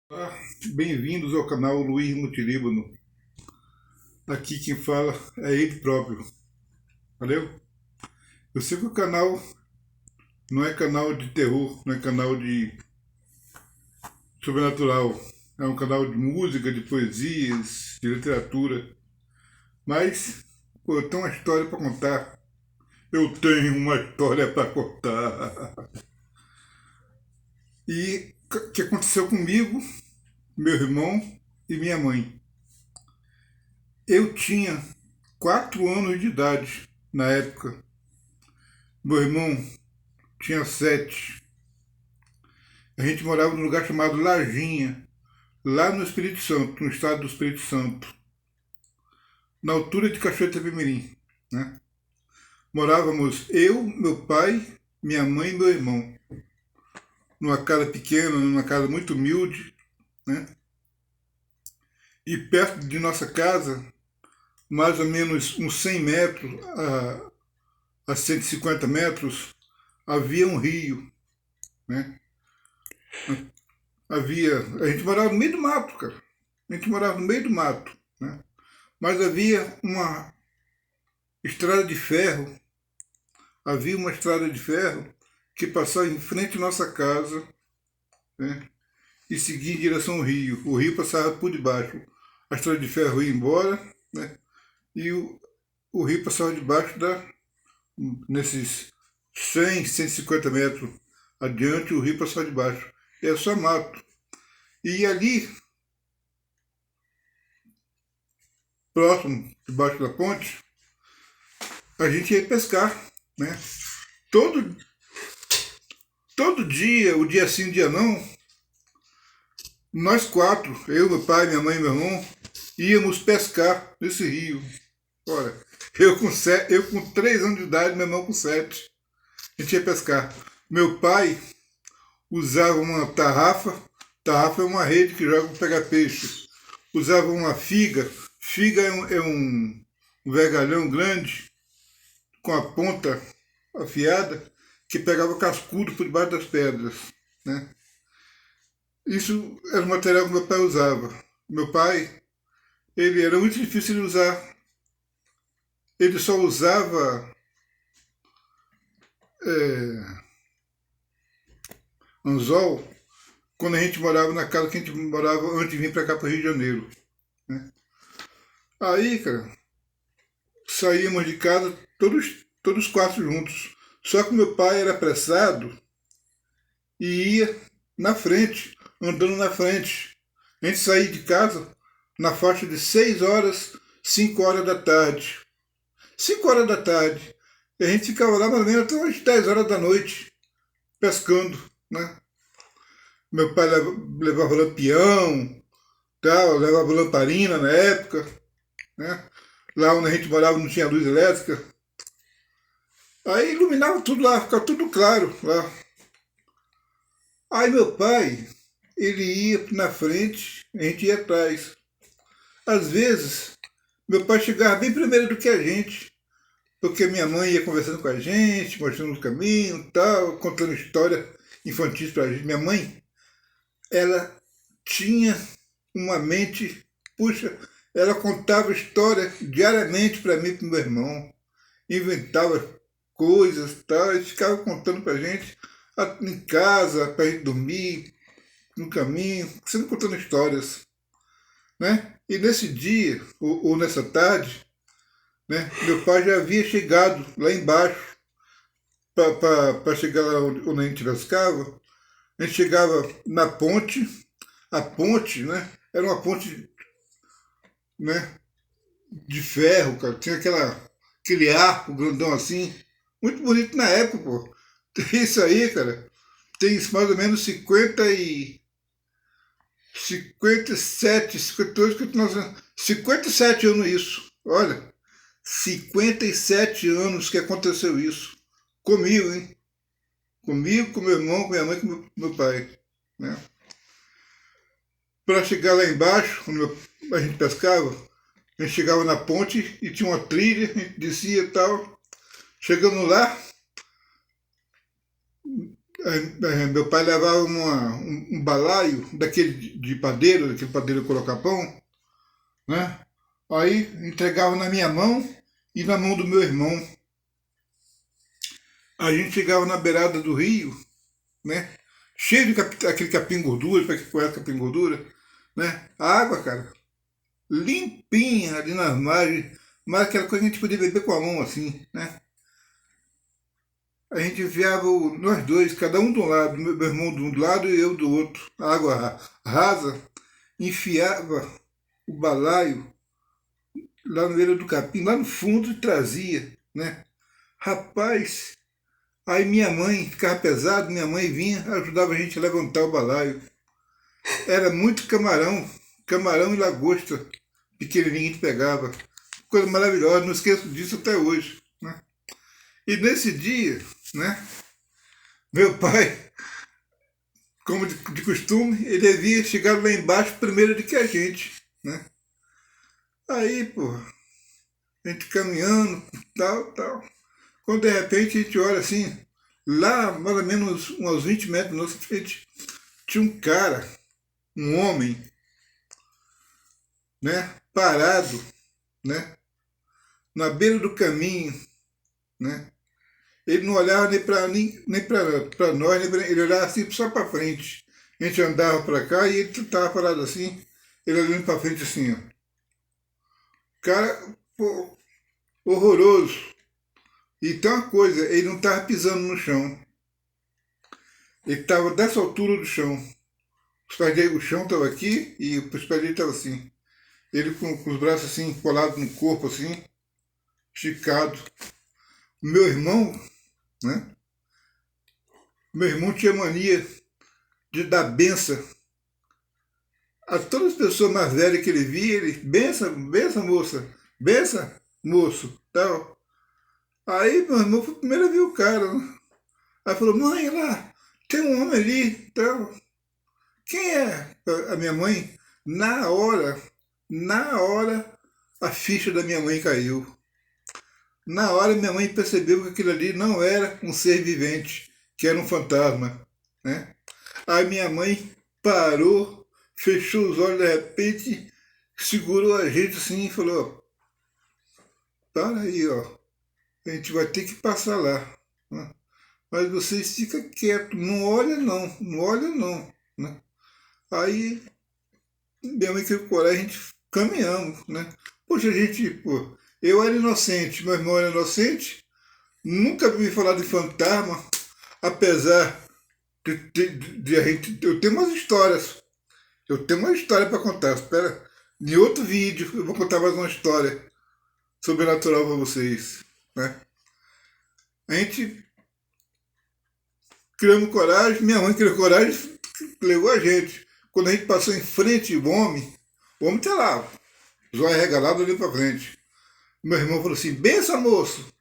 Olá, bem-vindos ao canal Luiz Multilíbano. Aqui quem fala é ele próprio. Valeu? Eu sei que o canal não é canal de terror, não é canal de sobrenatural. É um canal de música, de poesias, de literatura. Mas, pô, eu tenho uma história para contar. Eu tenho uma história para contar. E o que aconteceu comigo, meu irmão e minha mãe. Eu tinha 4 anos de idade na época. Meu irmão tinha 7. A gente morava num lugar chamado Lajinha, lá no Espírito Santo, no estado do Espírito Santo, na altura de Cachoeira de Itapemirim, né? Morávamos eu, meu pai, minha mãe e meu irmão, numa casa pequena, numa casa muito humilde, né? E perto de nossa casa, mais ou menos uns 100 metros a 150 metros, havia um rio, né? A gente morava no meio do mato, cara. A gente morava no meio do mato, né? Mas estrada de ferro, havia uma estrada de ferro que passava em frente à nossa casa, né? E seguia em direção ao rio. O rio passava por debaixo. A estrada de ferro ia embora, né? E o rio passava debaixo nesses 100, 150 metros adiante, o rio passava debaixo. É só mato. E ali, próximo, debaixo da ponte, a gente ia pescar, né? Todo, todo dia, o dia sim, dia não, nós quatro, eu, meu pai, minha mãe e meu irmão, íamos pescar nesse rio. Olha, eu com 3 anos de idade, meu irmão com 7. A gente ia pescar. Meu pai usava uma tarrafa é uma rede que joga para pegar peixe. Usava uma figa, figa é um vergalhão grande, com a ponta afiada, que pegava cascudo por debaixo das pedras, né? Isso era o material que meu pai usava. Meu pai, ele era muito difícil de usar. Ele só usava é, anzol quando a gente morava na casa que a gente morava antes de vir para cá para o Rio de Janeiro, né? Aí, cara, saíamos de casa todos 4 juntos. Só que meu pai era apressado e ia na frente, andando na frente. A gente saía de casa na faixa de 6 horas, 5 horas da tarde. 5 horas da tarde. E a gente ficava lá mais ou menos até umas 10 horas da noite, pescando, né? Meu pai levava lampião, tal, levava lamparina na época, né? Lá onde a gente morava não tinha luz elétrica. Aí iluminava tudo lá, ficava tudo claro lá. Aí meu pai, ele ia na frente, a gente ia atrás. Às vezes, meu pai chegava bem primeiro do que a gente, porque minha mãe ia conversando com a gente, mostrando o caminho, tal, contando história infantis pra gente. Minha mãe, ela tinha uma mente, puxa, ela contava história diariamente para mim e para meu irmão, inventava coisas, tal, e ficava contando pra gente em casa, pra gente dormir, no caminho, sempre contando histórias, né? E nesse dia, ou nessa tarde, né, meu pai já havia chegado lá embaixo, para chegar lá onde a gente pescava. A gente chegava na ponte, a ponte, né, era uma ponte, né, de ferro, cara, tinha aquele arco grandão assim, muito bonito na época, pô. Isso aí, cara, tem mais ou menos 57, 58, 59, 57 anos isso. Olha, 57 anos que aconteceu isso. Comigo, hein? Comigo, com meu irmão, com minha mãe e com meu pai, né? Para chegar lá embaixo, onde a gente pescava, a gente chegava na ponte e tinha uma trilha, a gente descia e tal. Chegando lá, Meu pai levava um balaio daquele de padeiro, daquele padeiro colocar pão, né? Aí entregava na minha mão e na mão do meu irmão. A gente chegava na beirada do rio, né? Cheio de aquele capim gordura, para que conhece capim gordura, né? A água, cara, limpinha ali nas margens, mas aquela coisa que a gente podia beber com a mão assim, né? A gente enfiava nós dois, cada um de um lado, meu irmão de um lado e eu do outro, a água rasa, enfiava o balaio lá no beira do capim, lá no fundo e trazia, né? Rapaz, aí minha mãe ficava pesado, minha mãe vinha, ajudava a gente a levantar o balaio. Era muito camarão, camarão e lagosta pequenininho que a gente pegava. Coisa maravilhosa, não esqueço disso até hoje, né? E nesse dia, né, meu pai, como de costume, ele havia chegado lá embaixo primeiro do que a gente, né? Aí, pô, a gente caminhando, tal, tal. Quando de repente a gente olha assim, lá mais ou menos uns 20 metros na nossa frente, tinha um cara, um homem, né, parado, né, na beira do caminho, né? Ele não olhava nem para nós, ele olhava assim só para frente. A gente andava para cá e ele estava parado assim, ele olhando para frente assim, ó. Cara, pô, horroroso. E tem uma coisa, ele não estava pisando no chão. Ele estava dessa altura do chão. O chão estava aqui e os pés dele estavam assim. Ele com os braços assim, colados no corpo assim, esticado. Meu irmão, né? Meu irmão tinha mania de dar benção a todas as pessoas mais velhas que ele via, ele, benção, benção moça, benção moço, tal. Aí meu irmão foi o primeiro a ver o cara, né? Aí falou, mãe, lá, tem um homem ali, tal. Quem é? A minha mãe, na hora, a ficha da minha mãe caiu. Na hora minha mãe percebeu que aquilo ali não era um ser vivente, que era um fantasma, né? Aí minha mãe parou, fechou os olhos de repente, segurou a gente assim e falou, para aí, ó, a gente vai ter que passar lá, né? Mas vocês ficam quietos, não olha não, não olha não, né? Aí minha mãe criou coragem, a gente caminhamos, né? Poxa, a gente, pô, eu era inocente, meu irmão era inocente, nunca me falar de fantasma, apesar de a gente. Eu tenho uma história para contar. Espera, em outro vídeo eu vou contar mais uma história sobrenatural para vocês, né? A gente criamos coragem, minha mãe criou coragem, levou a gente. Quando a gente passou em frente o homem tá lá, zóio regalado ali para frente. Meu irmão falou assim, benção moço.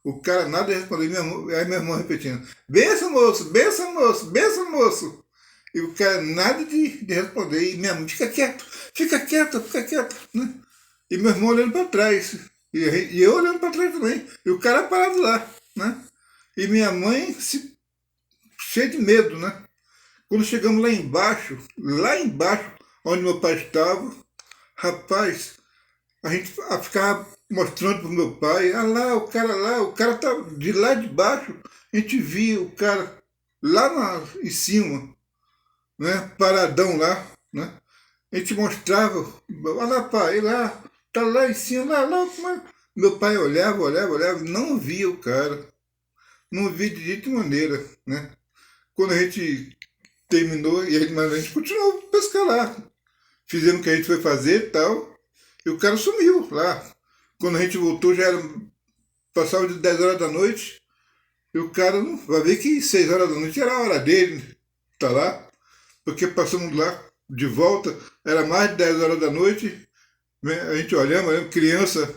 O cara nada respondeu, aí meu irmão repetindo, benção moço, benção moço, benção moço. E o cara nada de responder. E minha mãe, fica quieto, fica quieto, fica quieto, né? E meu irmão olhando para trás. E eu olhando para trás também. E o cara parado lá, né? E minha mãe cheia de medo, né? Quando chegamos lá embaixo, onde meu pai estava, rapaz, a gente ficava mostrando pro meu pai, ah lá, o cara tá de lá de baixo, a gente via o cara lá em cima, né, paradão lá, né, a gente mostrava, olha lá pai, lá, tá lá em cima, lá, meu pai olhava, não via o cara, não via de jeito maneira, né, quando a gente terminou, mas a gente continuou a pescar lá, fizemos o que a gente foi fazer e tal, e o cara sumiu lá. Quando a gente voltou, já era. Passava de 10 horas da noite. E o cara vai ver que 6 horas da noite era a hora dele. Tá lá. Porque passamos lá de volta. Era mais de 10 horas da noite. A gente olhando, criança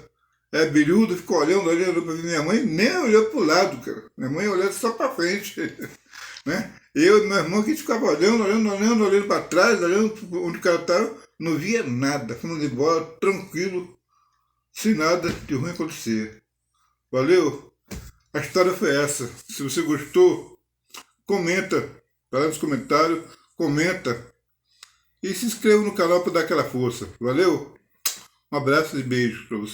bilhudo, ficou olhando para minha mãe, nem olhou pro lado, cara. Minha mãe olhando só para frente. Né? Eu e meu irmão que ficava olhando para trás, olhando onde o cara estava, não via nada. Fomos embora, tranquilo, sem nada de ruim acontecer. Valeu? A história foi essa. Se você gostou, comenta, vai lá nos comentários, comenta e se inscreva no canal para dar aquela força. Valeu? Um abraço e beijo para você.